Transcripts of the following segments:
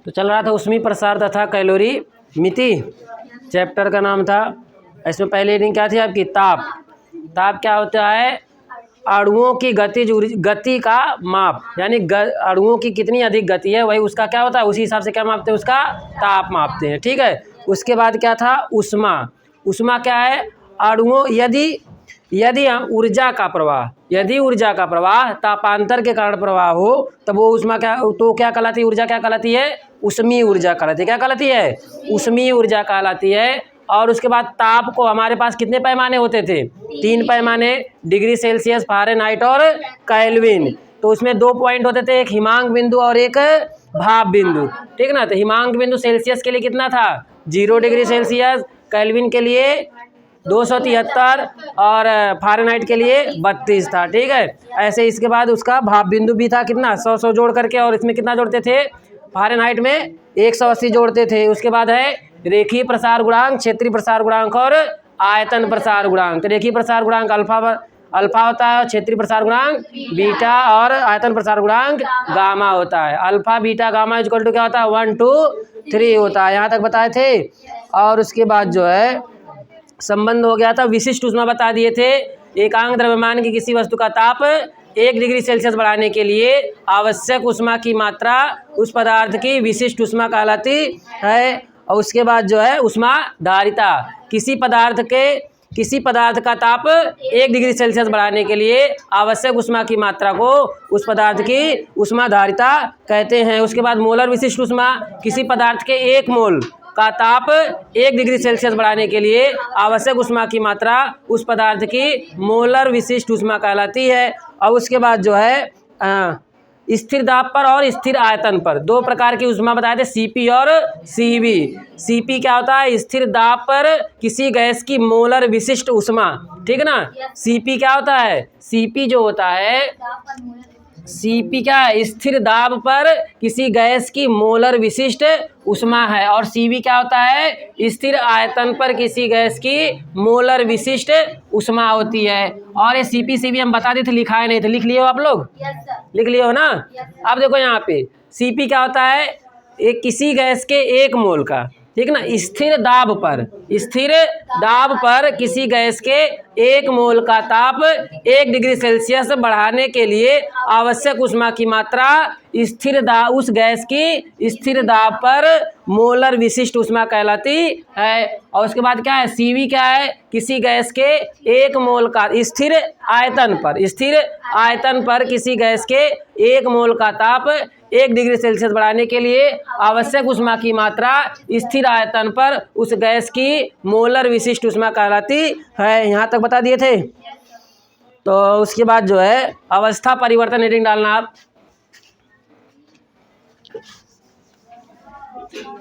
तो चल रहा था ऊष्मीय प्रसार तथा कैलोरी मिति, चैप्टर का नाम था। इसमें पहली रीडिंग क्या थी आपकी? ताप। ताप क्या होता है? अणुओं की गति का माप, यानी अणुओं की कितनी अधिक गति है वही उसका क्या होता है, उसी हिसाब से क्या मापते हैं, उसका ताप मापते हैं। ठीक है। उसके बाद क्या था? ऊष्मा। ऊष्मा क्या है? अणुओं यदि ऊर्जा का प्रवाह, यदि ऊर्जा का प्रवाह तापांतर के कारण प्रवाह हो तब वो ऊष्मा क्या कहलाती है? ऊर्जा क्या कहलाती है? ऊष्मीय ऊर्जा कहलाती है। क्या कहलाती है? ऊष्मीय ऊर्जा कहलाती है। और उसके बाद ताप को हमारे पास कितने पैमाने होते थे? 3 पैमाने, डिग्री सेल्सियस, फ़ारेनहाइट और केल्विन। तो उसमें 2 पॉइंट होते थे, एक हिमांक बिंदु और एक भाप बिंदु। ठीक ना। तो हिमांक बिंदु सेल्सियस के लिए कितना था? 0 डिग्री सेल्सियस, केल्विन के लिए 273 और फ़ारेनहाइट के लिए 32 था। ठीक है। ऐसे इसके बाद उसका भाप बिंदु भी था कितना? 100 जोड़ करके, और इसमें कितना जोड़ते थे? फ़ारेनहाइट में 180 जोड़ते थे। उसके बाद है रेखीय प्रसार गुणांक, क्षेत्रीय प्रसार गुणांक और आयतन प्रसार गुणांक। रेखीय प्रसार गुणांक अल्फा होता है, और क्षेत्रीय प्रसार गुणांक बीटा, और आयतन प्रसार गुणांक गामा होता है। Alpha beta gamma equal to क्या होता है? 1 2 3 होता है। यहाँ तक बताए थे। और उसके बाद जो है संबंध हो गया था, विशिष्ट ऊष्मा बता दिए थे। एकांक द्रव्यमान की किसी वस्तु का ताप 1 डिग्री सेल्सियस बढ़ाने के लिए आवश्यक ऊष्मा की मात्रा उस पदार्थ की विशिष्ट ऊष्मा कहलाती है। और उसके बाद जो है ऊष्माधारिता, किसी पदार्थ का ताप 1 डिग्री सेल्सियस बढ़ाने के लिए आवश्यक ऊष्मा की मात्रा को उस पदार्थ की ऊष्माधारिता कहते हैं। उसके बाद मोलर विशिष्ट ऊष्मा, किसी पदार्थ के 1 मोल का ताप 1 डिग्री सेल्सियस बढ़ाने के लिए आवश्यक ऊष्मा की मात्रा उस पदार्थ की मोलर विशिष्ट ऊष्मा कहलाती है। और उसके बाद जो है स्थिर दाब पर और स्थिर आयतन पर 2 प्रकार की ऊष्मा बताए थे, सीपी और सीवी। सीपी क्या होता है? स्थिर दाब पर किसी गैस की मोलर विशिष्ट ऊष्मा। ठीक है ना। सीपी क्या होता है? सीपी जो होता है, सीपी क्या है? स्थिर दाब पर किसी गैस की मोलर विशिष्ट ऊष्मा है। और सीवी क्या होता है? स्थिर आयतन पर किसी गैस की मोलर विशिष्ट ऊष्मा होती है। और ये सीपी सीवी हम बता देते, लिखाए नहीं थे, लिख लिए हो आप लोग? लिख लिए हो ना। अब देखो यहाँ पे सीपी क्या होता है? एक किसी गैस के 1 मोल का, ठीक ना, स्थिर दाब पर किसी गैस के 1 मोल का ताप 1 डिग्री सेल्सियस बढ़ाने के लिए आवश्यक ऊष्मा की मात्रा उस गैस की स्थिर दाब पर मोलर विशिष्ट ऊष्मा कहलाती है। और उसके बाद क्या है? सीवी क्या है? किसी गैस के 1 मोल का स्थिर आयतन पर किसी गैस के 1 मोल का ताप 1 डिग्री सेल्सियस बढ़ाने के लिए आवश्यक ऊष्मा की मात्रा स्थिर आयतन पर उस गैस की मोलर विशिष्ट ऊष्मा कहलाती है। यहाँ तक बता दिए थे। तो उसके बाद जो है अवस्था परिवर्तन हेडिंग डालना आप।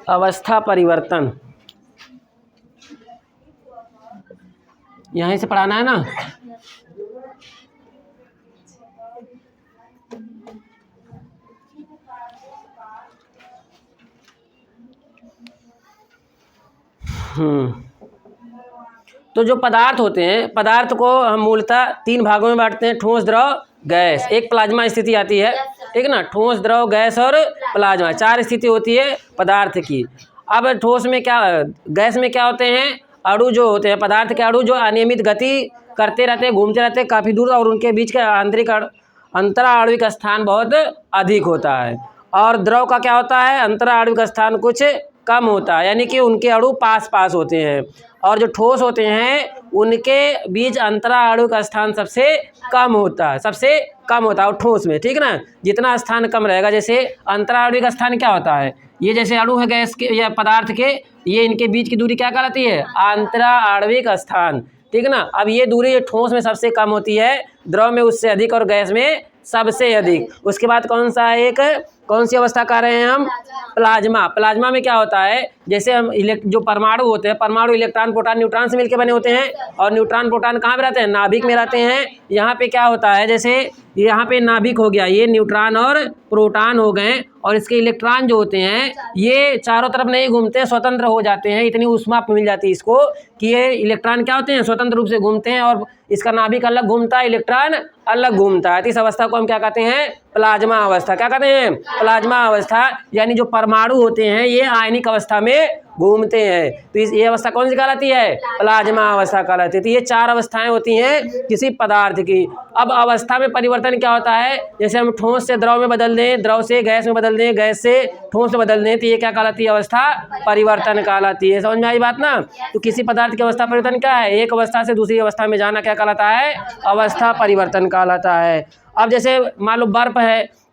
अवस्था परिवर्तन यहीं से पढ़ाना है ना। तो जो पदार्थ होते हैं, पदार्थ को हम मूलतः 3 भागों में बांटते हैं, ठोस, द्रव, गैस। एक प्लाज्मा स्थिति आती है, ठीक ना। ठोस, द्रव, गैस और प्लाज्मा, 4 स्थिति होती है पदार्थ की। अब ठोस में क्या, गैस में क्या होते हैं? अणु जो होते हैं, पदार्थ के अणु जो अनियमित गति करते रहते हैं, घूमते रहते हैं काफ़ी दूर, और उनके बीच का आंतरिक अंतराणविक स्थान बहुत अधिक होता है। और द्रव का क्या होता है? अंतराणविक स्थान कुछ कम होता है, यानी कि उनके अणु पास पास होते हैं। और जो ठोस होते हैं उनके बीच अंतराणविक स्थान सबसे कम होता है और ठोस में, ठीक ना। जितना स्थान कम रहेगा, जैसे अंतराणविक स्थान क्या होता है? ये जैसे अणु है गैस के या पदार्थ के, ये इनके बीच की दूरी क्या कहलाती है? अंतराणविक स्थान, ठीक ना। अब ये दूरी ठोस में सबसे कम होती है, द्रव में उससे अधिक और गैस में सबसे अधिक। उसके बाद कौन सी अवस्था कर रहे हैं हम? प्लाज्मा। प्लाज्मा में क्या होता है? जैसे हम जो परमाणु होते हैं, परमाणु इलेक्ट्रॉन प्रोटॉन न्यूट्रॉन से मिलकर बने होते हैं, और न्यूट्रॉन प्रोटॉन कहाँ पे रहते हैं? नाभिक में रहते हैं। यहाँ पे क्या होता है? जैसे यहाँ पे नाभिक हो गया, ये न्यूट्रॉन और प्रोटॉन हो गए, और इसके इलेक्ट्रॉन जो होते हैं ये चारों तरफ नहीं घूमते, स्वतंत्र हो जाते हैं। इतनी ऊष्मा मिल जाती है इसको कि ये इलेक्ट्रॉन क्या होते हैं? स्वतंत्र रूप से घूमते हैं, और इसका नाभिक अलग घूमता है, इलेक्ट्रॉन अलग घूमता है। तो इस अवस्था को हम क्या कहते हैं? प्लाज्मा अवस्था। क्या कहते हैं? प्लाज्मा अवस्था। यानी जो परमाणु होते हैं ये आयनिक अवस्था में घूमते हैं, तो ये अवस्था कौन सी कहलाती है? प्लाज्मा अवस्था कहलाती है। तो ये 4 अवस्थाएं होती हैं किसी पदार्थ की। अब अवस्था में परिवर्तन क्या होता है? जैसे हम ठोस से द्रव में बदल दें, द्रव से गैस में बदल दें, गैस से ठोस में बदल दें, तो ये क्या कहलाती है? अवस्था परिवर्तन कहलाती है। समझ में आई बात ना? तो किसी पदार्थ की अवस्था परिवर्तन क्या है? एक अवस्था से दूसरी अवस्था में जाना क्या कहलाता है? अवस्था परिवर्तन कहलाता है। अब जैसे मान लो बर्फ है,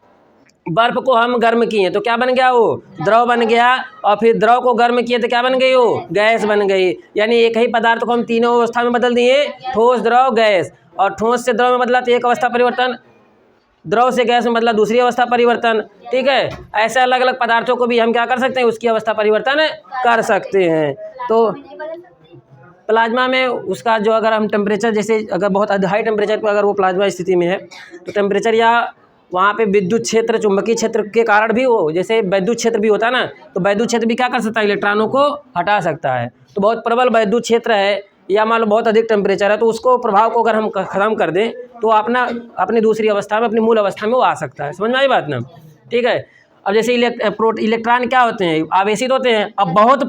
बर्फ को हम गर्म किए तो क्या बन गया? वो द्रव बन गया, और फिर द्रव को गर्म किए तो क्या बन गई? वो गैस बन गई। यानी एक ही पदार्थ को हम तीनों अवस्था में बदल दिए, ठोस, द्रव, गैस, और ठोस से द्रव में बदला तो एक अवस्था परिवर्तन, द्रव से गैस में बदला दूसरी अवस्था परिवर्तन। ठीक है, ऐसे अलग अलग पदार्थों को भी हम क्या कर सकते हैं? उसकी अवस्था परिवर्तन कर सकते हैं। तो प्लाज्मा में उसका जो अगर हम टेम्परेचर, जैसे अगर बहुत हाई टेम्परेचर पर अगर वो प्लाज्मा स्थिति में है तो टेम्परेचर या वहाँ पे विद्युत क्षेत्र, चुंबकीय क्षेत्र के कारण भी वो, जैसे वैद्युत क्षेत्र भी होता है ना, तो वैद्युत क्षेत्र भी क्या कर सकता है? इलेक्ट्रॉनों को हटा सकता है। तो बहुत प्रबल वैद्युत क्षेत्र है या मान लो बहुत अधिक टेम्परेचर है, तो उसको प्रभाव को अगर हम ख़त्म कर दें तो अपनी दूसरी अवस्था में, अपनी मूल अवस्था में वो आ सकता है। समझ में आई बात ना? ठीक है। अब जैसे इलेक्ट्रॉन क्या होते हैं? आवेशित होते हैं। अब बहुत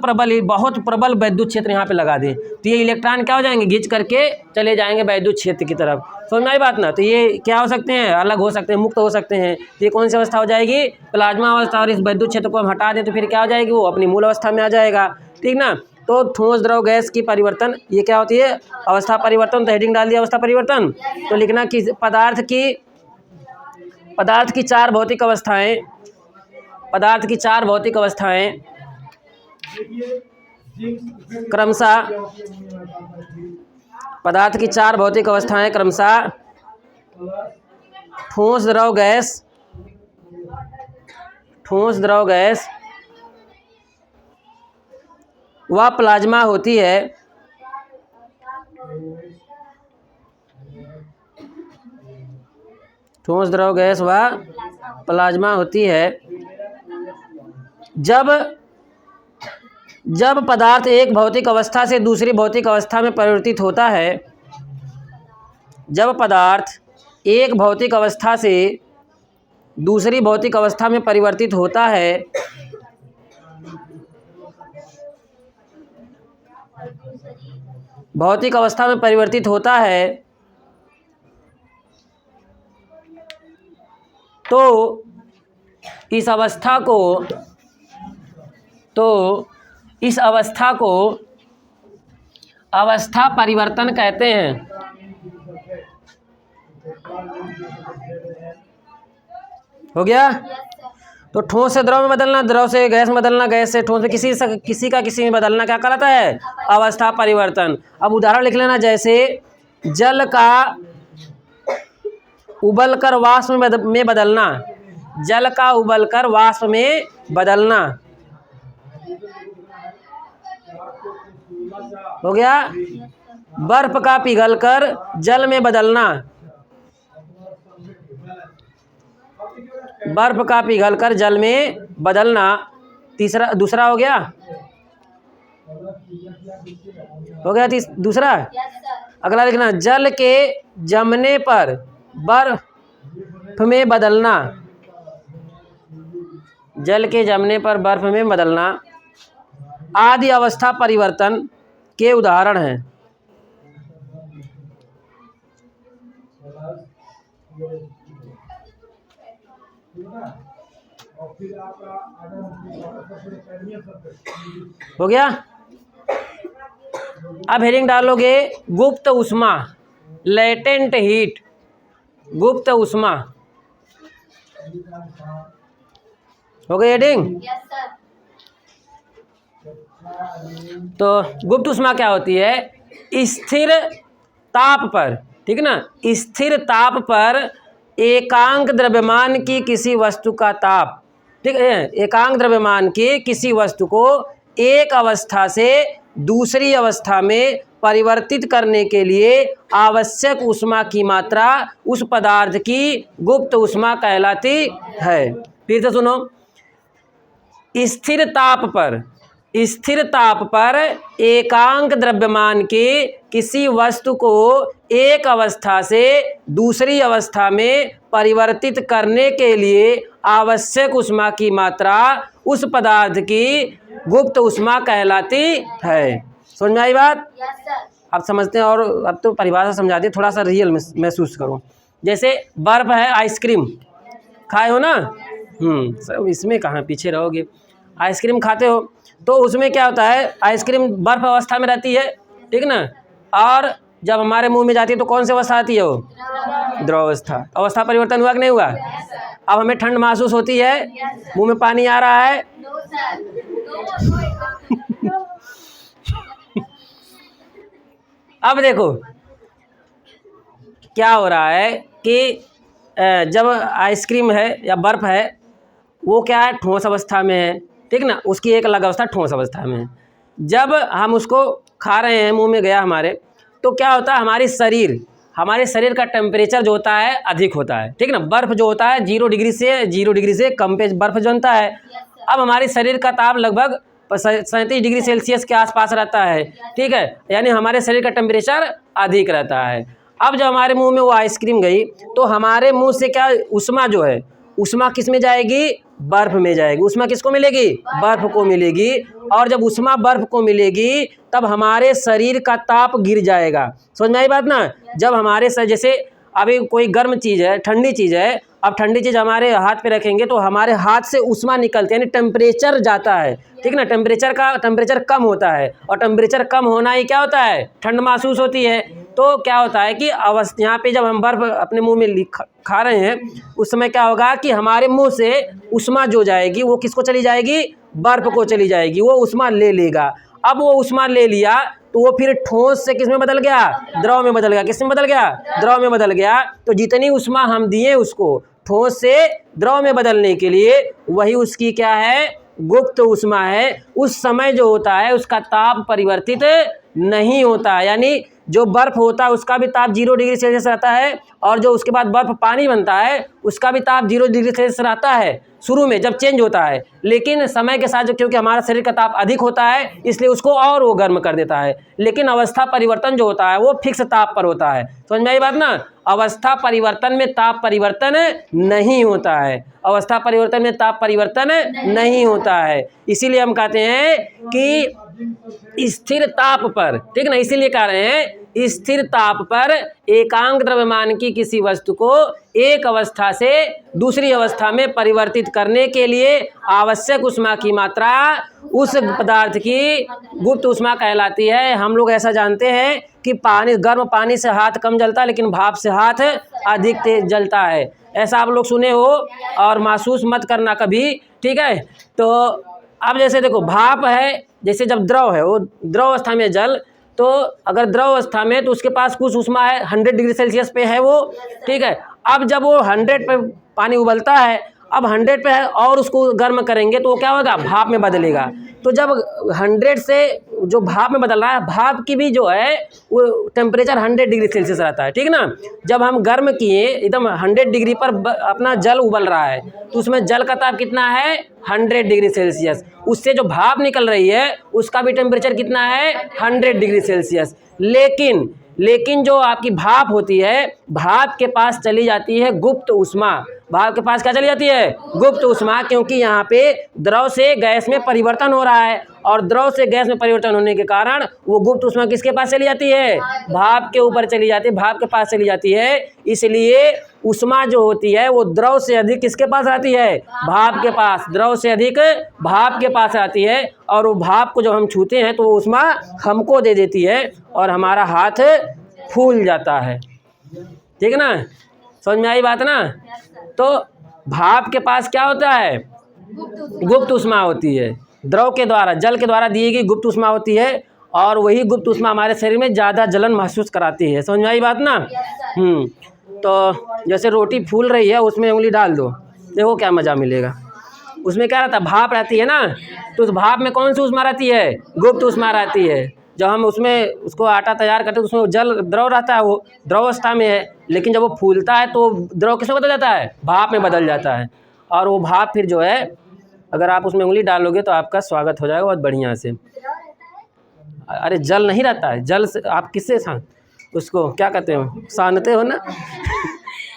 प्रबल वैद्युत क्षेत्र यहाँ पे लगा दें तो ये इलेक्ट्रॉन क्या हो जाएंगे? घिंच करके चले जाएंगे वैद्युत क्षेत्र की तरफ। समझ में आई बात ना? तो ये क्या हो सकते हैं? अलग हो सकते हैं, मुक्त हो सकते हैं। तो ये कौन सी अवस्था हो जाएगी? प्लाज्मा अवस्था। और इस वैद्युत क्षेत्र को हम हटा दें तो फिर क्या हो जाएगी? वो अपनी मूल अवस्था में आ जाएगा। ठीक ना? तो ठोस, द्रव, गैस की परिवर्तन ये क्या होती है? अवस्था परिवर्तन। तो हेडिंग डाल दिया अवस्था परिवर्तन। तो लिखना कि पदार्थ की 4 भौतिक अवस्थाएं, पदार्थ की 4 भौतिक अवस्थाएं क्रमशः, पदार्थ की 4 भौतिक अवस्थाएं क्रमशः ठोस, द्रव, गैस, ठोस, द्रव, गैस व प्लाज्मा होती है। ठोस, द्रव, गैस व प्लाज्मा होती है जब पदार्थ एक भौतिक अवस्था से दूसरी भौतिक अवस्था में परिवर्तित होता है। जब पदार्थ एक भौतिक अवस्था से दूसरी भौतिक अवस्था में परिवर्तित होता है, भौतिक अवस्था में परिवर्तित होता है, तो इस अवस्था को अवस्था परिवर्तन कहते हैं। हो गया? तो ठोस से द्रव में बदलना, द्रव से गैस में बदलना, गैस से ठोस में, किसी में बदलना क्या कहलाता है? अवस्था परिवर्तन। अब उदाहरण लिख लेना, जैसे जल का उबलकर वाष्प में बदलना, जल का उबलकर वाष्प में बदलना। हो गया? बर्फ का पिघलकर जल में बदलना, बर्फ का पिघलकर जल में बदलना। दूसरा हो गया? दूसरा। अगला लिखना, जल के जमने पर बर्फ में बदलना, जल के जमने पर बर्फ में बदलना आदि अवस्था परिवर्तन के उदाहरण हैं। हो गया? अब हेडिंग डालोगे गुप्त ऊष्मा, लेटेंट हीट, गुप्त ऊष्मा। हो गई हेडिंग? तो गुप्त ऊष्मा क्या होती है? स्थिर ताप पर, ठीक है ना, स्थिर ताप पर एकांक द्रव्यमान की किसी वस्तु का ताप, ठीक है, एकांक द्रव्यमान की किसी वस्तु को एक अवस्था से दूसरी अवस्था में परिवर्तित करने के लिए आवश्यक ऊष्मा की मात्रा उस पदार्थ की गुप्त ऊष्मा कहलाती है। फिर से सुनो, स्थिर ताप पर स्थिर ताप पर एकांक द्रव्यमान के किसी वस्तु को एक अवस्था से दूसरी अवस्था में परिवर्तित करने के लिए आवश्यक ऊष्मा की मात्रा उस पदार्थ की गुप्त ऊष्मा कहलाती है। समझ में आई बात? अब समझते हैं, और अब तो परिभाषा समझा दी, थोड़ा सा रियल महसूस करो। जैसे बर्फ है, आइसक्रीम खाए हो ना, सब इसमें कहाँ पीछे रहोगे। आइसक्रीम खाते हो तो उसमें क्या होता है, आइसक्रीम बर्फ अवस्था में रहती है, ठीक ना, और जब हमारे मुंह में जाती है तो कौन सी अवस्था आती है, वो द्रव अवस्था। अवस्था परिवर्तन हुआ कि नहीं हुआ? अब हमें ठंड महसूस होती है, मुंह में पानी आ रहा है। अब देखो क्या हो रहा है कि जब आइसक्रीम है या बर्फ़ है, वो क्या है, ठोस अवस्था में है, ठीक ना, उसकी एक अलग अवस्था ठोस अवस्था में है। जब हम उसको खा रहे हैं, मुंह में गया हमारे, तो क्या होता है, हमारे शरीर का टेम्परेचर जो होता है अधिक होता है, ठीक ना। बर्फ़ जो होता है 0 डिग्री से कम पे बर्फ़ जनता है। अब हमारे शरीर का ताप लगभग 37 डिग्री सेल्सियस के आसपास रहता है, ठीक है, यानी हमारे शरीर का टेम्परेचर अधिक रहता है। अब जब हमारे मुंह में वो आइसक्रीम गई तो हमारे मुंह से क्या ऊष्मा जो है, ऊष्मा किस में जाएगी, बर्फ़ में जाएगी। ऊष्मा किसको मिलेगी, बर्फ़ को मिलेगी। और जब ऊष्मा बर्फ़ को मिलेगी तब हमारे शरीर का ताप गिर जाएगा। समझ में आई बात ना? जब हमारे जैसे अभी कोई गर्म चीज़ है, ठंडी चीज़ है, अब ठंडी चीज़ हमारे हाथ पे रखेंगे तो हमारे हाथ से ऊष्मा निकलती है, यानी टेम्परेचर जाता है, ठीक ना। टेम्परेचर कम होता है, और टेम्परेचर कम होना ही क्या होता है, ठंड महसूस होती है। तो क्या होता है कि यहाँ पे जब हम बर्फ़ अपने मुंह में खा रहे हैं, उस समय क्या होगा कि हमारे मुंह से ऊष्मा जो जाएगी वो किसको चली जाएगी, बर्फ़ को चली जाएगी, वो ऊष्मा ले लेगा। अब वो ऊष्मा ले लिया तो वो फिर ठोस से किस में बदल गया, द्रव में बदल गया। किस में बदल गया, द्रव में बदल गया। तो जितनी ऊष्मा हम दिए उसको ठोस से द्रव में बदलने के लिए, वही उसकी क्या है, गुप्त ऊष्मा है। उस समय जो होता है उसका ताप परिवर्तित नहीं होता, यानी जो बर्फ़ होता है उसका भी ताप 0 डिग्री सेल्सियस रहता है, और जो उसके बाद बर्फ़ पानी बनता है उसका भी ताप 0 डिग्री सेल्सियस रहता है शुरू में जब चेंज होता है। लेकिन समय के साथ क्योंकि हमारा शरीर का ताप अधिक होता है इसलिए उसको और वो गर्म कर देता है। लेकिन अवस्था परिवर्तन जो होता है वो फिक्स ताप पर होता है। समझ में आई बात ना? अवस्था परिवर्तन में ताप परिवर्तन नहीं होता है, अवस्था परिवर्तन में ताप परिवर्तन नहीं होता है। इसीलिए हम कहते हैं कि स्थिर ताप पर, ठीक ना, इसीलिए कह रहे हैं स्थिर ताप पर एकांक द्रव्यमान की किसी वस्तु को एक अवस्था से दूसरी अवस्था में परिवर्तित करने के लिए आवश्यक ऊष्मा की मात्रा उस पदार्थ की गुप्त ऊष्मा कहलाती है। हम लोग ऐसा जानते हैं कि गर्म पानी से हाथ कम जलता है, लेकिन भाप से हाथ अधिक तेज जलता है। ऐसा आप लोग सुने हो और महसूस मत करना कभी, ठीक है। तो अब जैसे देखो भाप है, जैसे जब द्रव है वो द्रव अवस्था में जल, तो अगर द्रव अवस्था में तो उसके पास कुछ ऊष्मा है, 100 डिग्री सेल्सियस पे है वो, ठीक है। अब जब वो 100 पे पानी उबलता है, अब 100 पे है और उसको गर्म करेंगे तो वो क्या होगा, भाप में बदलेगा। तो जब 100 से जो भाप में बदल रहा है, भाप की भी जो है वो टेम्परेचर 100 डिग्री सेल्सियस रहता है, ठीक ना। जब हम गर्म किए एकदम 100 डिग्री पर अपना जल उबल रहा है तो उसमें जल का ताप कितना है, 100 डिग्री सेल्सियस। उससे जो भाप निकल रही है उसका भी टेम्परेचर कितना है, 100 डिग्री सेल्सियस। लेकिन जो आपकी भाप होती है, भाप के पास चली जाती है गुप्त ऊष्मा। भाप के पास क्या चली जाती है, गुप्त ऊष्मा, क्योंकि यहाँ पे द्रव से गैस में परिवर्तन हो रहा है, और द्रव से गैस में परिवर्तन होने के कारण वो गुप्त ऊष्मा किसके पास चली जाती है, भाप के ऊपर चली जाती है, भाप के पास चली जाती है। इसलिए ऊष्मा जो होती है वो द्रव से अधिक किसके पास रहती है, भाप के पास। द्रव से अधिक भाप के पास आती है, और वो भाप को जब हम छूते हैं तो वो ऊष्मा हमको दे देती है और हमारा हाथ फूल जाता है, ठीक ना। समझ में आई बात ना? तो भाप के पास क्या होता है, गुप्त ऊष्मा होती है, द्रव के द्वारा, जल के द्वारा दी गई गुप्त ऊष्मा होती है, और वही गुप्त ऊष्मा हमारे शरीर में ज़्यादा जलन महसूस कराती है। समझ में आई बात ना? तो जैसे रोटी फूल रही है, उसमें उंगली डाल दो, देखो क्या मज़ा मिलेगा। उसमें क्या रहता है, भाप रहती है ना, तो उस भाप में कौन सी ऊष्मा रहती है, गुप्त ऊष्मा रहती है। जब हम उसमें उसको आटा तैयार करते हैं तो उसमें जल द्रव रहता है, वो द्रव अवस्था में है, लेकिन जब वो फूलता है तो द्रव किसमें बदल जाता है, भाप में बदल जाता है। और वो भाप फिर जो है अगर आप उसमें उंगली डालोगे तो आपका स्वागत हो जाएगा बहुत बढ़िया से। अरे जल नहीं रहता है, जल से आप किससे उसको क्या कहते हो, सानते हो ना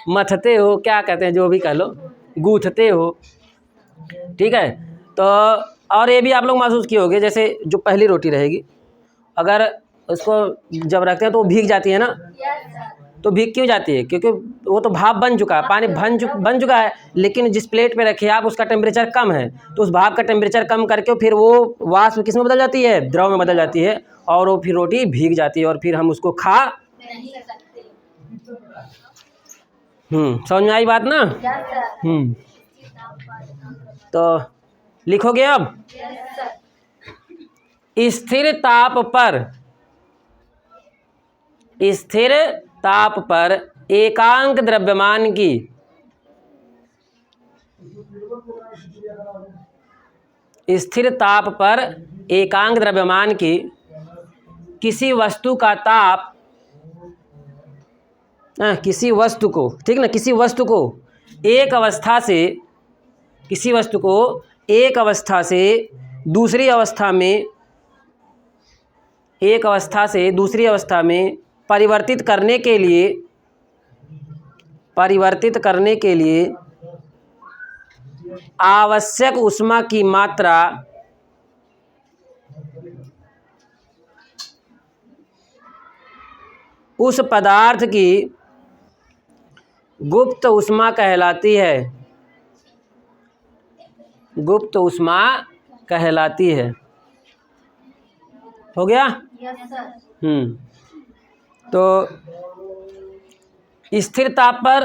मथते हो, क्या कहते हैं, जो भी कह लो, गूथते हो। ठीक है, तो और ये भी आप लोग महसूस किए होंगे, जैसे जो पहली रोटी रहेगी, अगर उसको जब रखते हैं तो वो भीग जाती है ना, तो भीग क्यों जाती है? क्योंकि वो तो भाप बन चुका है, पानी बन चुका है, लेकिन जिस प्लेट पे रखे आप उसका टेम्परेचर कम है, तो उस भाप का टेम्परेचर कम करके फिर वो वाष्प किस में बदल जाती है? द्रव में बदल जाती है, और वो फिर रोटी भीग जाती है और फिर हम उसको खा नहीं सकते। समझ में आई बात ना? तो लिखोगे अब, स्थिर ताप पर एकांक द्रव्यमान की स्थिर ताप पर एकांक द्रव्यमान की किसी वस्तु का ताप, किसी वस्तु को, ठीक ना, किसी वस्तु को एक अवस्था से दूसरी अवस्था में परिवर्तित करने के लिए आवश्यक ऊष्मा की मात्रा उस पदार्थ की गुप्त ऊष्मा कहलाती है। हो गया? तो स्थिर ताप पर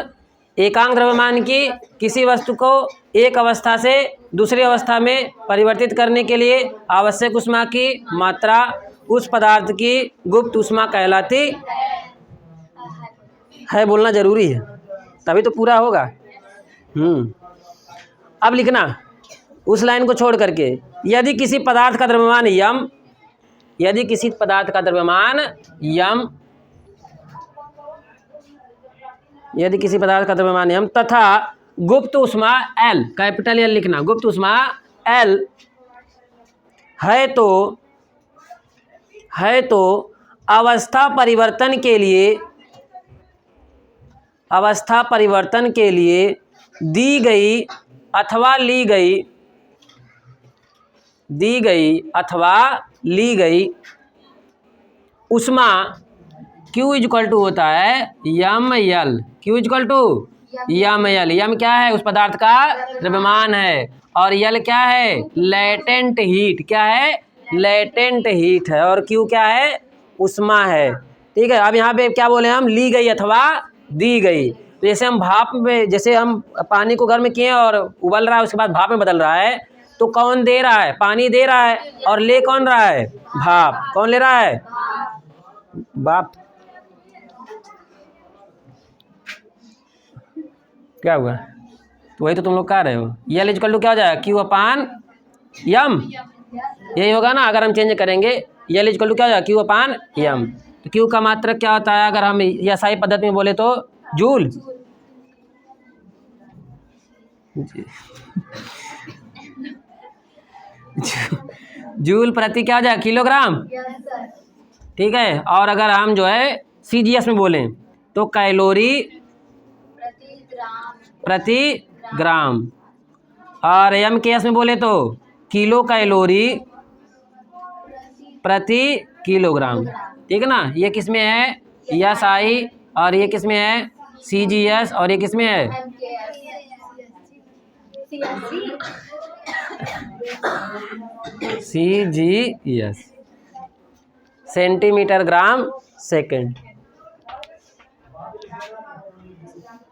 एकांक द्रव्यमान की किसी वस्तु को एक अवस्था से दूसरी अवस्था में परिवर्तित करने के लिए आवश्यक ऊष्मा की मात्रा उस पदार्थ की गुप्त ऊष्मा कहलाती है। बोलना जरूरी है, तभी तो पूरा होगा। अब लिखना उस लाइन को छोड़ करके, यदि किसी पदार्थ का द्रव्यमान यम तथा गुप्त ऊष्मा L, कैपिटल L लिखना, गुप्त ऊष्मा L है तो अवस्था परिवर्तन के लिए दी गई अथवा ली गई ऊष्मा Q इक्वल टू होता है यम यल। Q इक्वल टू यम यल। यम क्या है? उस पदार्थ का द्रव्यमान है, और यल क्या है? Latent heat. क्या है? लेटेंट हीट है। और Q क्या है? ऊष्मा है। ठीक है, अब यहाँ पे क्या बोले हम? ली गई अथवा दी गई। तो जैसे हम भाप में, जैसे हम पानी को गर्म किए और उबल रहा है, उसके बाद भाप में बदल रहा है, तो कौन दे रहा है? पानी दे रहा है, और ले कौन रहा है? भाप। कौन ले रहा है? भाप। क्या हुआ? तो वही तो तुम लोग कह रहे हो, यल इक्वल टू क्या हो जाएगा? Q अपान यम। यही होगा ना? अगर हम चेंज करेंगे, यल इक्वल टू क्या हो जाएगा? Q अपान यम। तो Q का मात्रक क्या होता है अगर हम एसआई पद्धति में बोले तो? जूल। जूल प्रति क्या हो जाएगा? किलोग्राम। ठीक है, और अगर हम जो है CGS में बोलें तो कैलोरी प्रति ग्राम, और MKS में बोले तो किलो कैलोरी प्रति किलोग्राम। ठीक है ना? ये किस में है? SI, और ये किस में है? CGS, और ये किस में है? CGS, centimetre gram second.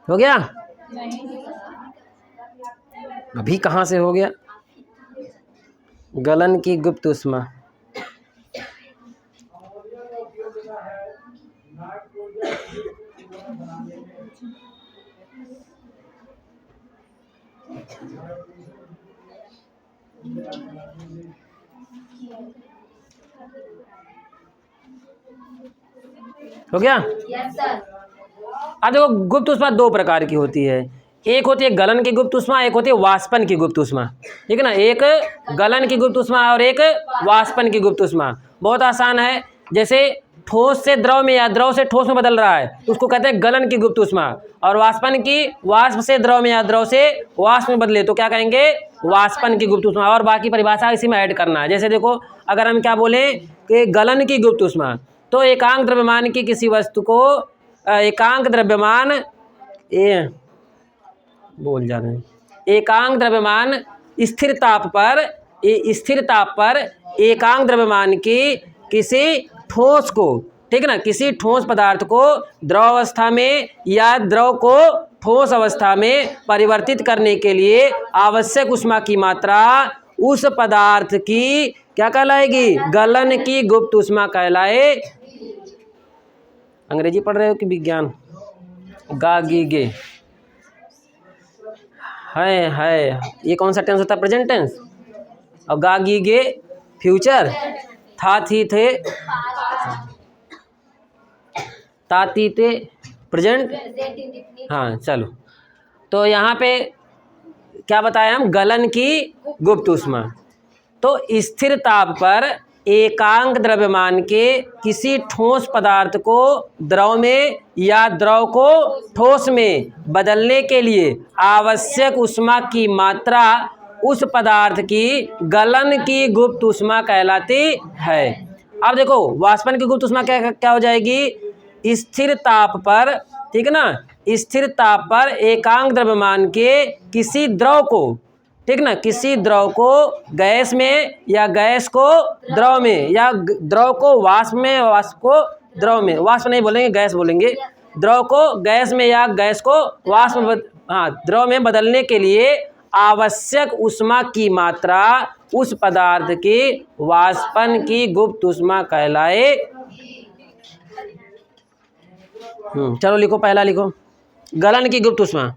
हो गया? अभी कहाँ से हो गया? गलन की गुप्त ऊष्मा। हो गया? अब देखो, गुप्त ऊष्मा दो प्रकार की होती है। एक होती है गलन की गुप्त ऊष्मा, एक होती है वाष्पन की गुप्त ऊष्मा, ठीक है ना। एक गलन की गुप्त ऊष्मा और एक वाष्पन की गुप्त ऊष्मा। बहुत आसान है, जैसे ठोस से द्रव में या द्रव से ठोस में बदल रहा है तो उसको कहते हैं गलन की गुप्त ऊष्मा, और वाष्पन की वाष्प से द्रव में या द्रव से वाष्प में बदले तो क्या कहेंगे, वाष्पन की गुप्त ऊष्मा। और बाकी परिभाषा इसी में ऐड करना है। जैसे देखो, अगर हम क्या बोले कि गलन की गुप्त ऊष्मा, तो एकांक द्रव्यमान की किसी वस्तु को एकांक द्रव्यमान बोल जा रहे हैं एकांक द्रव्यमान स्थिर ताप पर एकांक द्रव्यमान की किसी ठोस को, ठीक है ना, किसी ठोस पदार्थ को द्रव अवस्था में या द्रव को ठोस अवस्था में परिवर्तित करने के लिए आवश्यक ऊष्मा की मात्रा उस पदार्थ की क्या कहलाएगी, गलन की गुप्त ऊष्मा कहलाए। अंग्रेजी पढ़ रहे हो कि विज्ञान? गागीगे है ये कौन सा टेंस होता है, प्रेजेंट टेंस, और गागीगे फ्यूचर, था थी थे ताती थे प्रेजेंट। हाँ चलो, तो यहाँ पे क्या बताया हम, गलन की गुप्त ऊष्मा। तो स्थिर ताप पर एकांक द्रव्यमान के किसी ठोस पदार्थ को द्रव में या द्रव को ठोस में बदलने के लिए आवश्यक ऊष्मा की मात्रा उस पदार्थ की गलन की गुप्त ऊष्मा कहलाती है। अब देखो, वाष्पन की गुप्त ऊष्मा क्या हो जाएगी, स्थिर ताप पर, ठीक है ना, स्थिर ताप पर एकांक द्रव्यमान के किसी द्रव को, ठीक ना, किसी द्रव को गैस में या गैस को द्रव में या द्रव को वाष्प में, वाष्प को द्रव में, वाष्प नहीं बोलेंगे गैस बोलेंगे, द्रव को गैस में या गैस को वाष्प में द्रव में बदलने के लिए आवश्यक ऊष्मा की मात्रा उस पदार्थ की वाष्पन की गुप्त ऊष्मा कहलाए। चलो लिखो, पहला लिखो, गलन की गुप्त ऊष्मा,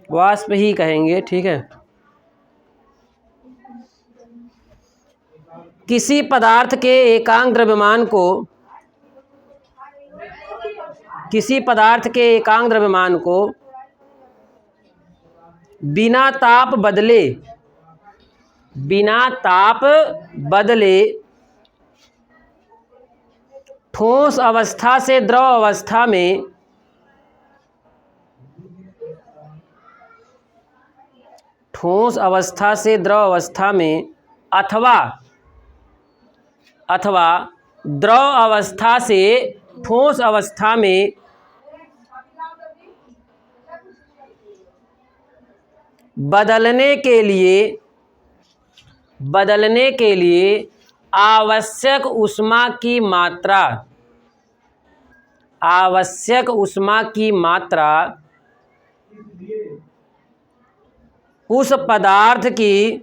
वाष्प ही कहेंगे, ठीक है। किसी पदार्थ के एकांक द्रव्यमान को, किसी पदार्थ के एकांक द्रव्यमान को बिना ताप बदले ठोस अवस्था से द्रव अवस्था में अथवा द्रव अवस्था से ठोस अवस्था में बदलने के लिए आवश्यक ऊष्मा की मात्रा उस पदार्थ की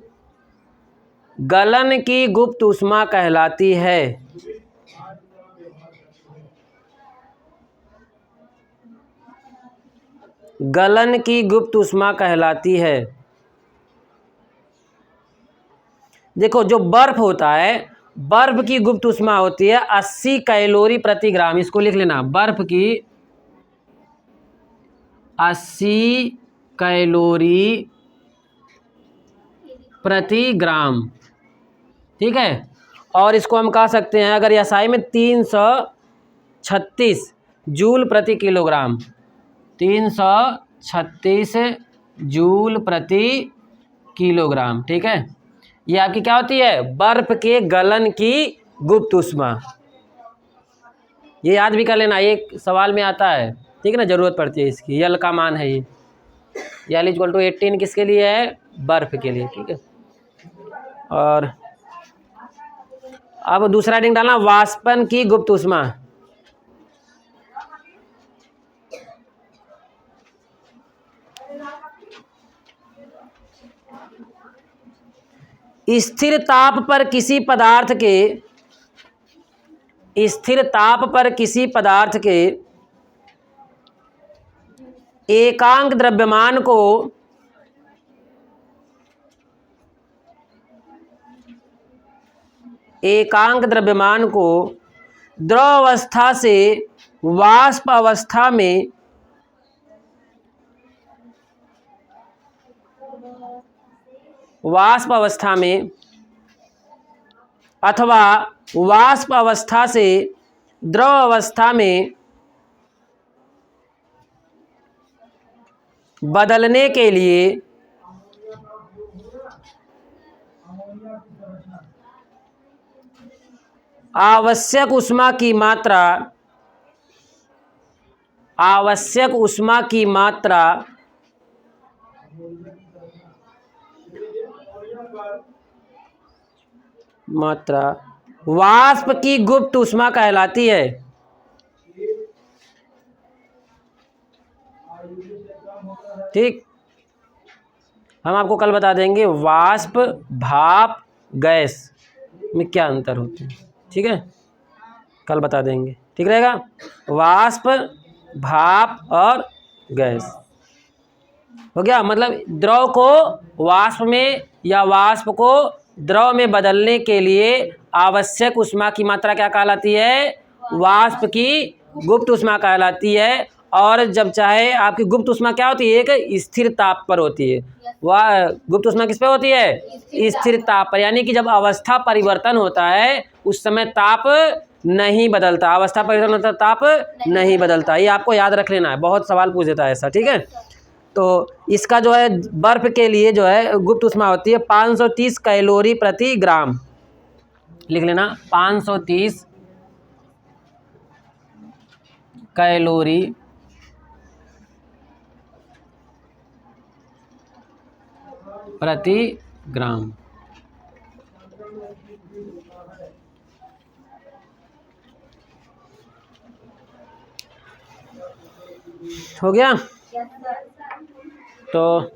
गलन की गुप्त ऊष्मा कहलाती है। गलन की गुप्त ऊष्मा कहलाती है। देखो, जो बर्फ होता है, बर्फ की गुप्त ऊष्मा होती है 80 कैलोरी प्रति ग्राम। इसको लिख लेना, बर्फ की 80 कैलोरी प्रति ग्राम, ठीक है। और इसको हम कह सकते हैं, अगर एसआई में 336 जूल प्रति किलोग्राम, 336 जूल प्रति किलोग्राम, ठीक है। ये आपकी क्या होती है, बर्फ के गलन की गुप्त ऊष्मा। ये याद भी कर लेना, ये सवाल में आता है, ठीक है ना, जरूरत पड़ती है इसकी। यल का मान है ये, यल इक्वल टू 18 किसके लिए है, बर्फ के लिए, ठीक है। और अब दूसरा हेडिंग डालना, वाष्पन की गुप्त ऊष्मा। स्थिर ताप पर किसी पदार्थ के एकांक द्रव्यमान को द्रव अवस्था से वाष्प अवस्था में वाष्प अवस्था में अथवा वाष्प अवस्था से द्रव अवस्था में बदलने के लिए आवश्यक ऊष्मा की मात्रा वाष्प की गुप्त ऊष्मा कहलाती है। ठीक, हम आपको कल बता देंगे वाष्प, भाप, गैस में क्या अंतर होते हैं। ठीक है, कल बता देंगे, ठीक रहेगा। वाष्प, भाप और गैस हो गया। मतलब द्रव को वाष्प में या वाष्प को द्रव में बदलने के लिए आवश्यक ऊष्मा की मात्रा क्या कहलाती है? वाष्प की गुप्त ऊष्मा कहलाती है। और जब चाहे आपकी गुप्त ऊष्मा क्या होती है? एक स्थिर ताप पर होती है। वह गुप्त ऊष्मा किस पे होती है? स्थिर ताप पर। यानी कि जब अवस्था परिवर्तन होता है उस समय ताप नहीं बदलता। अवस्था परिवर्तन होता है, ताप नहीं बदलता। ये आपको याद रख लेना है, बहुत सवाल पूछ देता है ऐसा। ठीक है, तो इसका जो है बर्फ के लिए जो है गुप्त ऊष्मा होती है 530 कैलोरी प्रति ग्राम। लिख लेना, 530 कैलोरी प्रति ग्राम। हो गया। तो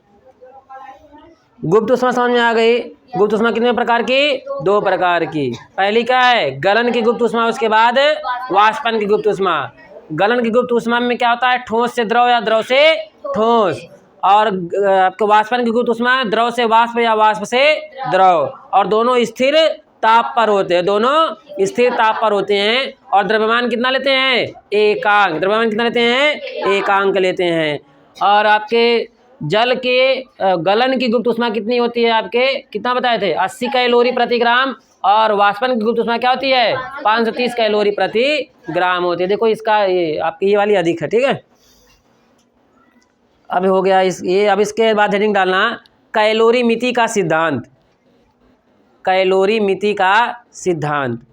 गुप्त ऊष्मा समझ में आ गई। गुप्त ऊष्मा कितने प्रकार की? 2 प्रकार की। पहली क्या है? गलन की गुप्त ऊष्मा, उसके बाद वाष्पन की गुप्त ऊष्मा। गलन की गुप्त ऊष्मा में क्या होता है? ठोस से द्रव या द्रव से ठोस। और आपके वाष्पन की गुप्त ऊष्मा द्रव से वाष्प या वाष्प से द्रव। और दोनों स्थिर ताप पर होते हैं, दोनों स्थिर ताप पर होते हैं। और द्रव्यमान कितना लेते हैं? एकांक। द्रव्यमान कितना लेते हैं? एकांक लेते हैं। और आपके जल के गलन की गुप्त ऊष्मा कितनी होती है? आपके कितना बताए थे? 80 कैलोरी प्रति ग्राम। और वाष्पन की गुप्त ऊष्मा क्या होती है? 530 कैलोरी प्रति ग्राम होती है। देखो इसका ये आपकी ये वाली अधिक है। ठीक है, अब हो गया ये। अब इसके बाद हेडिंग डालना कैलोरी मिति का सिद्धांत। कैलोरी मिति का सिद्धांत।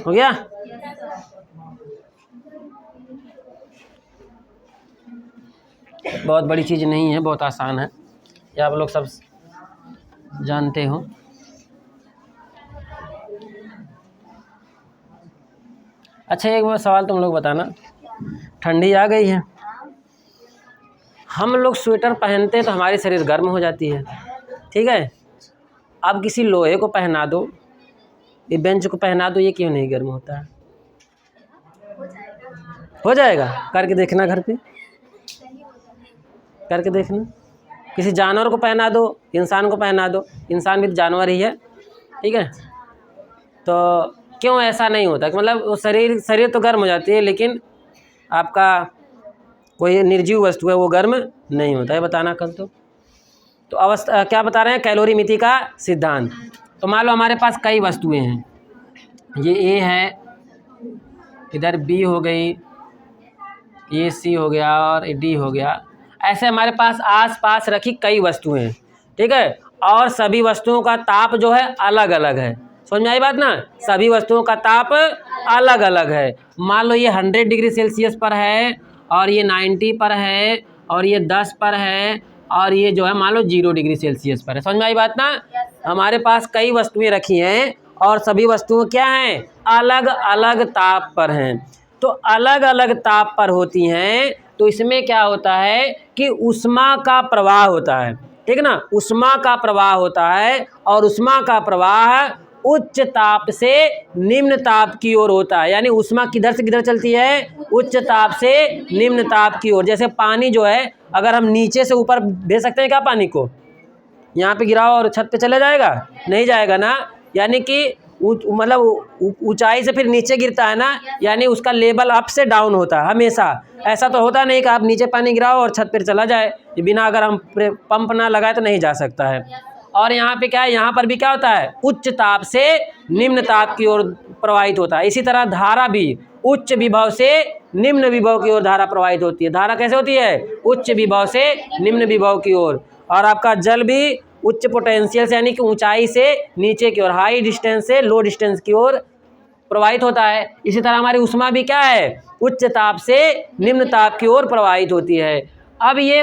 हो गया। बहुत बड़ी चीज़ नहीं है, बहुत आसान है, ये आप लोग सब जानते हो। अच्छा, एक बार सवाल तुम लोग बताना, ठंडी आ गई है, हम लोग स्वेटर पहनते हैं तो हमारी शरीर गर्म हो जाती है। ठीक है, अब किसी लोहे को पहना दो, ये बेंच को पहना दो, ये क्यों नहीं गर्म होता है? हो जाएगा, करके देखना, घर पे करके देखना। किसी जानवर को पहना दो, इंसान को पहना दो, इंसान भी तो जानवर ही है। ठीक है, तो क्यों ऐसा नहीं होता? मतलब वो शरीर तो गर्म हो जाती है, लेकिन आपका कोई निर्जीव वस्तु है वो गर्म नहीं होता है। बताना कल। तो अवस्था क्या बता रहे हैं? कैलोरी मिति का सिद्धांत। तो मान लो हमारे पास कई वस्तुएं हैं, ये ए है, इधर बी हो गई, ये सी हो गया और डी हो गया। ऐसे हमारे पास आसपास रखी कई वस्तुएं हैं। ठीक है, और सभी वस्तुओं का ताप जो है अलग अलग है। समझ में आई बात ना? सभी वस्तुओं का ताप अलग अलग है। मान लो ये 100 डिग्री सेल्सियस पर है, और ये 90 पर है, और ये 10 पर है, और ये जो है मान लो 0 डिग्री सेल्सियस पर है। समझ में आई बात ना? हमारे पास कई वस्तुएं रखी हैं और सभी वस्तुएं क्या हैं? अलग अलग ताप पर हैं। तो अलग अलग ताप पर होती हैं, तो इसमें क्या होता है कि ऊष्मा का प्रवाह होता है। ठीक ना? ऊष्मा का प्रवाह होता है, और ऊष्मा का प्रवाह उच्च ताप से निम्न ताप की ओर होता है। यानी ऊष्मा किधर से किधर चलती है? उच्च ताप से निम्न ताप की ओर। जैसे पानी जो है, अगर हम नीचे से ऊपर भेज सकते हैं क्या पानी को? यहाँ पे गिराओ और छत पे चले जाएगा, नहीं जाएगा ना। यानी कि मतलब ऊंचाई से फिर नीचे गिरता है ना, यानी उसका लेवल अप से डाउन होता है हमेशा। ऐसा तो होता नहीं कि आप नीचे पानी गिराओ और छत पर चला जाए, बिना अगर हम पंप ना लगाए तो नहीं जा सकता है। और यहाँ पे क्या है, यहाँ पर भी क्या होता है, उच्च ताप से निम्न ताप की ओर प्रवाहित होता है। इसी तरह धारा भी उच्च विभव से निम्न विभव की ओर धारा प्रवाहित होती है। धारा कैसे होती है, उच्च विभव से निम्न विभव की ओर। और आपका जल भी उच्च पोटेंशियल से यानी कि ऊंचाई से नीचे की ओर, हाई डिस्टेंस से लो डिस्टेंस की ओर प्रवाहित होता है। इसी तरह हमारी उष्मा भी क्या है, उच्च ताप से निम्न ताप की ओर प्रवाहित होती है। अब ये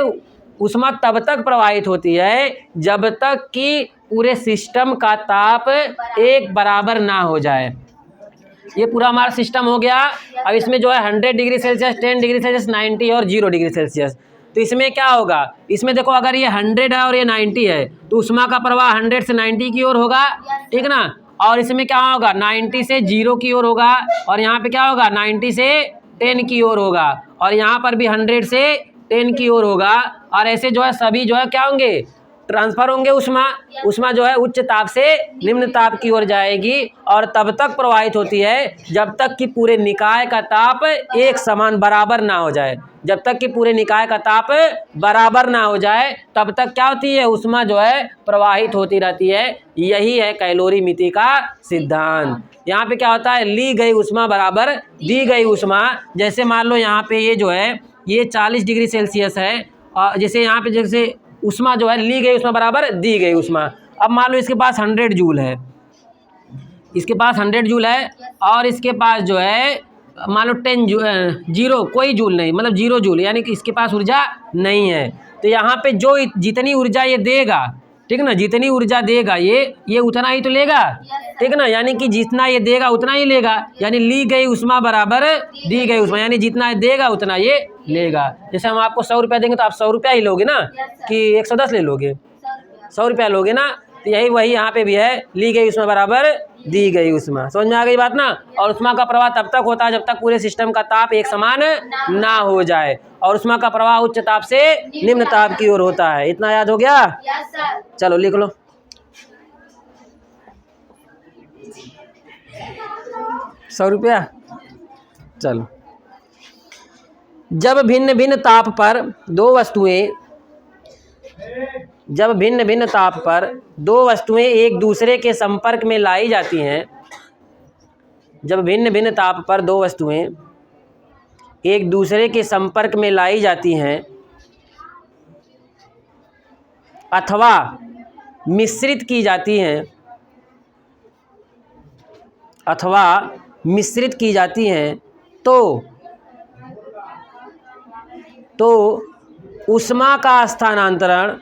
उष्मा तब तक प्रवाहित होती है जब तक कि पूरे सिस्टम का ताप एक बराबर ना हो जाए। ये पूरा हमारा सिस्टम हो गया। अब इसमें जो है 100 डिग्री सेल्सियस, 10 डिग्री सेल्सियस, 90 और 0 डिग्री सेल्सियस। तो इसमें क्या होगा, इसमें देखो अगर ये 100 है और ये 90 है तो उष्मा का प्रवाह 100 से 90 की ओर होगा, ठीक ना। और इसमें क्या होगा, 90 से 0 की ओर होगा, और यहाँ पे क्या होगा 90 से 10 की ओर होगा, और यहाँ पर भी 100 से 10 की ओर होगा। और ऐसे जो है सभी जो है क्या होंगे, ट्रांसफर होंगे। उष्मा जो है उच्च ताप से निम्न ताप की ओर जाएगी और तब तक प्रवाहित होती है जब तक कि पूरे निकाय का ताप एक समान बराबर ना हो जाए। जब तक कि पूरे निकाय का ताप बराबर ना हो जाए तब तक क्या होती है, उष्मा जो है प्रवाहित होती रहती है। यही है कैलोरीमिति का सिद्धांत। यहाँ पे क्या होता है, ली गई उष्मा बराबर दी गई उष्मा। जैसे मान लो यहाँ पे ये जो है ये 40 डिग्री सेल्सियस है, और जैसे यहाँ पे जैसे उष्मा जो है ली गई उष्मा बराबर दी गई उष्मा। अब मान लो इसके पास 100 जूल है, इसके पास 100 जूल है, और इसके पास जो है मान लो 0 कोई जूल नहीं, मतलब 0 जूल, यानी कि इसके पास ऊर्जा नहीं है। तो यहाँ पे जो जितनी ऊर्जा ये देगा, ठीक ना, जितनी ऊर्जा देगा ये उतना ही तो लेगा, ठीक ना। यानी कि जितना ये देगा उतना ही लेगा, यानी ली गई उष्मा बराबर दी गई उष्मा, यानी जितना ये देगा उतना ये लेगा। जैसे हम आपको 100 रुपया देंगे तो आप 100 रुपया ही लोगे ना, कि 110 ले लोगे, 100 रुपया लोगे ना। तो यही वही यहाँ पे भी है, ली गई उष्मा बराबर दी गई उष्मा। समझ में आ गई बात ना। और उष्मा का प्रवाह तब तक होता है जब तक पूरे सिस्टम का ताप एक समान ना हो जाए, और उष्मा का प्रवाह उच्च ताप से निम्न ताप की ओर होता है। इतना याद हो गया, चलो लिख लो। ₹100। चलो, जब भिन्न भिन्न ताप पर दो वस्तुएं एक दूसरे के संपर्क में लाई जाती हैं, जब भिन्न भिन्न ताप पर दो वस्तुएं एक दूसरे के संपर्क में लाई जाती हैं अथवा मिश्रित की जाती हैं, तो उष्मा का स्थानांतरण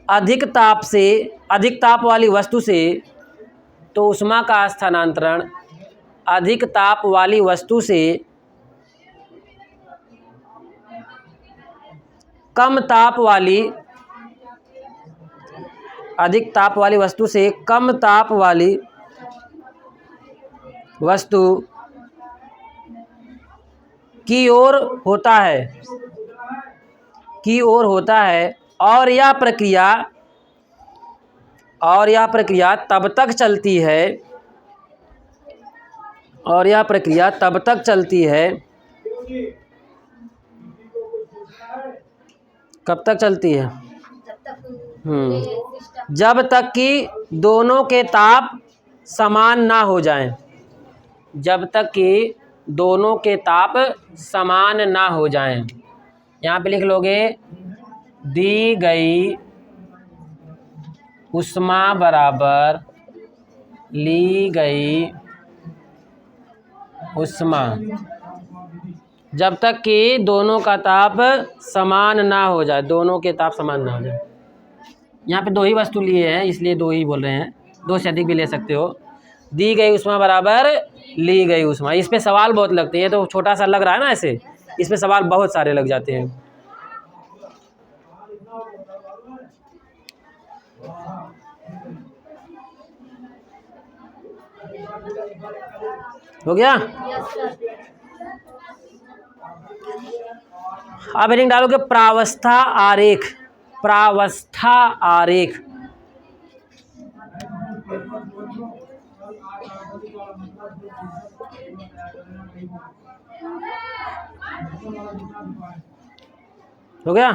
अधिक ताप वाली वस्तु से कम ताप वाली वस्तु की ओर होता है, और यह प्रक्रिया तब तक चलती है कब तक चलती है, जब तक कि दोनों के ताप समान ना हो जाएं। यहाँ पे लिख लोगे दी गई उष्मा बराबर ली गई उष्मा, जब तक कि दोनों का ताप समान ना हो जाए। यहाँ पे दो ही वस्तु लिए हैं इसलिए दो ही बोल रहे हैं, दो से अधिक भी ले सकते हो। दी गई उष्मा बराबर ली गई उष्मा। इस पे सवाल बहुत लगते हैं, ये तो छोटा सा लग रहा है ना ऐसे, इस पे सवाल बहुत सारे लग जाते हैं। हो गया। आप हेडिंग डालोगे प्रावस्था आरेख, प्रावस्था आरेख। हो गया?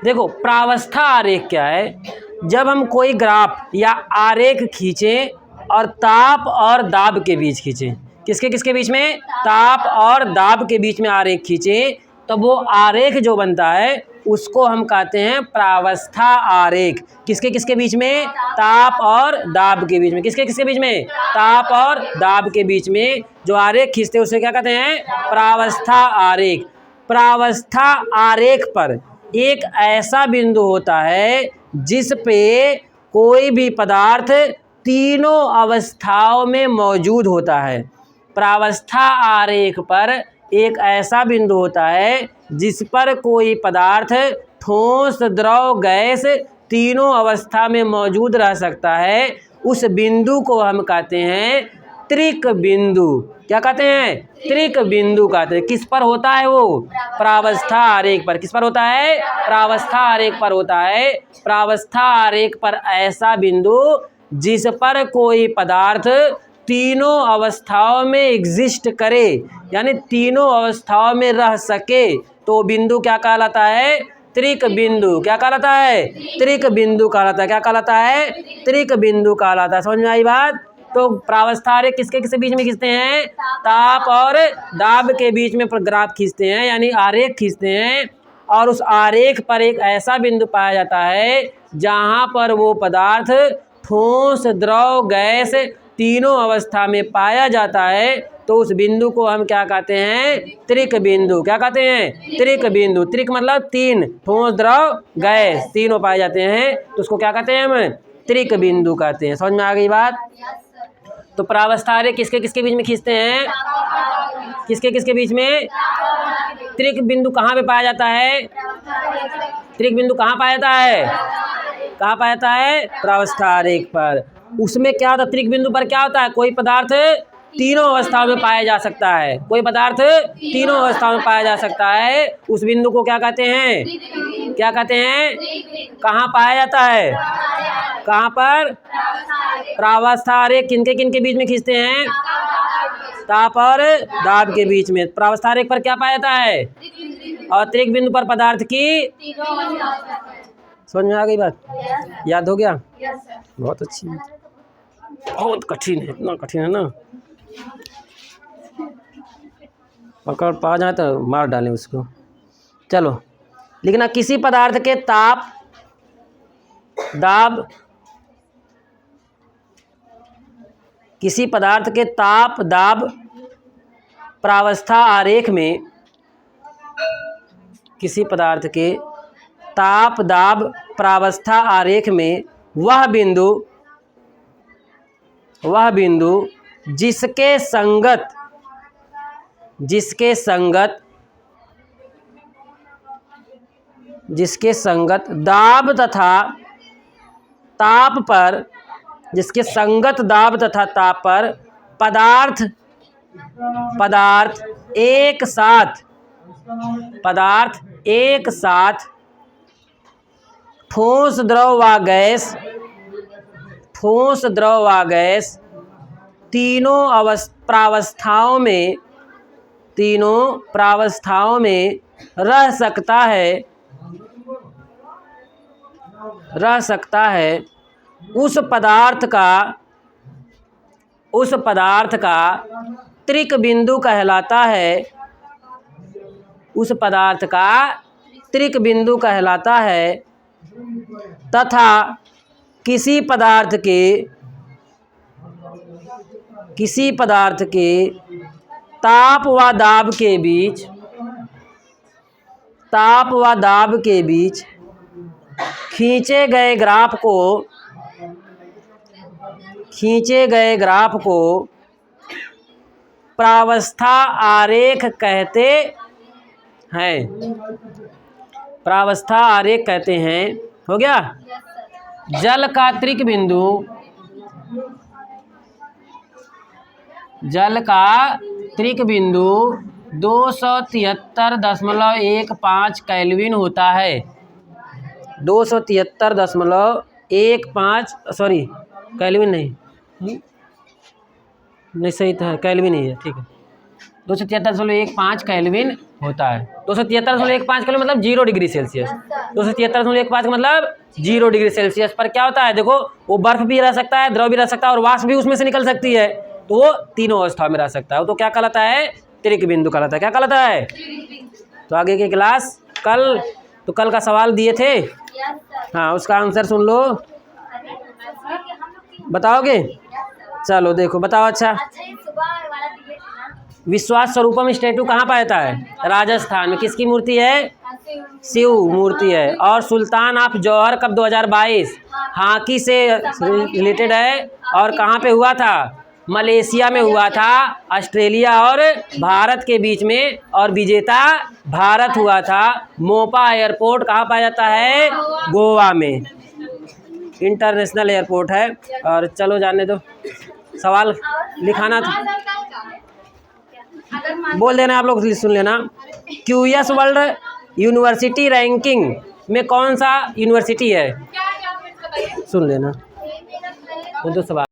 देखो प्रावस्था आरेख क्या है, जब हम कोई ग्राफ या आरेख खींचें और ताप और दाब के बीच खींचें, किसके किसके बीच में, ताप और दाब के बीच में आरेख खींचें, तो वो आरेख जो बनता है उसको हम कहते हैं प्रावस्था आरेख। किसके किसके बीच में, ताप और दाब के बीच में, किसके किसके बीच में, ताप और दाब के बीच में जो आरेख खींचते हैं उसे क्या कहते हैं, प्रावस्था आरेख। प्रावस्था आरेख पर एक ऐसा बिंदु होता है जिस पे कोई भी पदार्थ तीनों अवस्थाओं में मौजूद होता है। प्रावस्था आरेख पर एक ऐसा बिंदु होता है जिस पर कोई पदार्थ ठोस, द्रव, गैस तीनों अवस्था में मौजूद रह सकता है। उस बिंदु को हम कहते हैं त्रिक बिंदु। क्या कहते हैं, त्रिक बिंदु कहते हैं। किस पर होता है वो, प्रावस्था आरेख पर। किस पर होता है, प्रावस्था आरेख पर होता है। प्रावस्था आरेख पर ऐसा बिंदु जिस पर कोई पदार्थ तीनों अवस्थाओं में एग्जिस्ट करे, यानी तीनों अवस्थाओं में रह सके, तो बिंदु क्या कहलाता है, त्रिक बिंदु। क्या कहलाता है, त्रिक बिंदु कहलाता है। क्या कहलाता है, त्रिक बिंदु कहलाता है। समझ में आई बात? तो प्रावस्था आरेख किसके किसके बीच में खींचते हैं, ताप और दाब के बीच में ग्राफ खींचते हैं, यानी आरेख खींचते हैं। और उस आरेख पर एक ऐसा बिंदु पाया जाता है जहाँ पर वो पदार्थ ठोस, द्रव, गैस तीनों अवस्था में पाया जाता है, तो उस बिंदु को हम क्या कहते हैं, त्रिक बिंदु। क्या कहते हैं, त्रिक बिंदु। त्रिक मतलब तीन, ठोस, द्रव, गैस तीनों पाए जाते हैं, तो उसको क्या कहते हैं, हम त्रिक बिंदु कहते हैं। समझ में आ गई बात? तो प्रावस्था आरेख किसके किसके बीच में खींचते हैं, किसके किसके बीच में, त्रिक बिंदु कहाँ पे पाया जाता है, त्रिक बिंदु कहाँ पाया जाता है, कहाँ पाया जाता है, प्रावस्था आरेख पर। उसमें क्या होता है, त्रिक बिंदु पर क्या होता है, कोई पदार्थ तीनों अवस्थाओं में पाया जा सकता है, कोई पदार्थ तीनों अवस्थाओं में पाया जा सकता है। उस बिंदु को क्या कहते हैं, क्या कहते हैं, कहाँ पाया जाता है, कहाँ पर, प्रावस्था आरेख किनके किनके बीच में खींचते हैं, ताप और दाब के बीच में। प्रावस्था आरेख पर क्या पाया जाता है, और त्रिक बिंदु पर पदार्थ की। समझ में आ गई बात? याद हो गया? बहुत अच्छी। बहुत कठिन है, इतना कठिन है ना, पकड़ पा जाए तो मार डालें उसको। चलो लिखना, किसी पदार्थ के ताप, दाब, किसी पदार्थ के ताप, दाब प्रावस्था आरेख में, किसी पदार्थ के ताप, दाब प्रावस्था आरेख में वह बिंदु जिसके संगत, जिसके संगत दाब तथा ताप पर, जिसके संगत दाब तथा ताप पर पदार्थ एक साथ ठोस, द्रव व गैस तीनों प्रावस्थाओं में रह सकता है, उस पदार्थ का त्रिक बिंदु कहलाता है, उस पदार्थ का त्रिक बिंदु कहलाता है। तथा किसी पदार्थ के ताप व दाब के बीच खींचे गए ग्राफ को प्रावस्था आरेख कहते हैं, प्रावस्था आरेख कहते हैं। हो गया? जल का त्रिक बिंदु जल का त्रिक बिंदु 273.15 केल्विन होता है। 273.15 सॉरी केल्विन नहीं सही था, केल्विन ही है, ठीक है। 273.15 केल्विन होता है। 273.15 केल्विन मतलब 0 डिग्री सेल्सियस। 273.15 का मतलब 0 डिग्री सेल्सियस पर क्या होता है, देखो वो बर्फ भी रह सकता है, द्रव भी रह सकता है और वाष्प भी उसमें से निकल सकती है, तो वो तीनों अवस्था में रह सकता है। तो क्या कहलाता है, त्रिक बिंदु कहलाता है। क्या कहलाता है? तो आगे की क्लास कल, तो कल का सवाल दिए थे, हाँ उसका आंसर सुन लो, बताओगे? चलो देखो बताओ। अच्छा, विश्वास स्वरूपम स्टैटू कहाँ पाया जाता है? राजस्थान में। किसकी मूर्ति है? शिव मूर्ति है। और सुल्तान ऑफ जौहर कब 2022 हॉकी से रिलेटेड है और कहाँ पे हुआ था? मलेशिया में हुआ था, ऑस्ट्रेलिया और भारत के बीच में, और विजेता भारत हुआ था। मोपा एयरपोर्ट कहाँ पाया जाता है? गोवा में, इंटरनेशनल एयरपोर्ट है। और चलो जाने दो, सवाल लिखाना था, बोल देना आप लोग, सुन लेना। क्यूएस वर्ल्ड यूनिवर्सिटी रैंकिंग में कौन सा यूनिवर्सिटी है? सुन लेना, वो तो सवाल